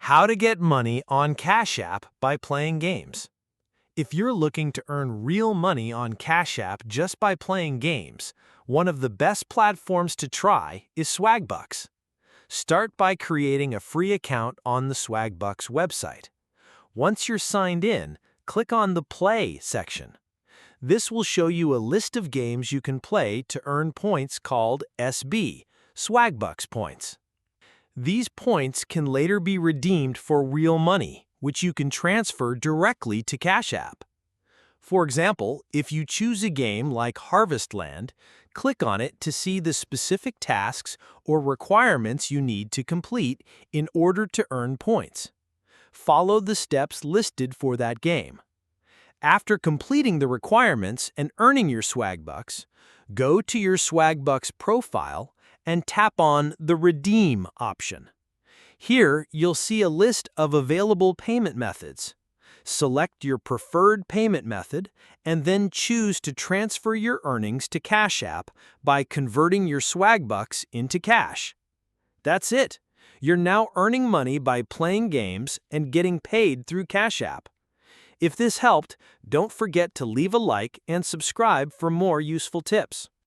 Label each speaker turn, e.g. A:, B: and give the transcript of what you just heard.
A: How to get money on Cash App by playing games. If you're looking to earn real money on Cash App just by playing games, one of the best platforms to try is Swagbucks. Start by creating a free account on the Swagbucks website. Once you're signed in, click on the Play section. This will show you a list of games you can play to earn points called SB, Swagbucks points. These points can later be redeemed for real money, which you can transfer directly to Cash App. For example, if you choose a game like Harvest Land, click on it to see the specific tasks or requirements you need to complete in order to earn points. Follow the steps listed for that game. After completing the requirements and earning your Swagbucks, go to your Swagbucks profile and tap on the Redeem option. Here, you'll see a list of available payment methods. Select your preferred payment method and then choose to transfer your earnings to Cash App by converting your Swagbucks into cash. That's it. You're now earning money by playing games and getting paid through Cash App. If this helped, don't forget to leave a like and subscribe for more useful tips.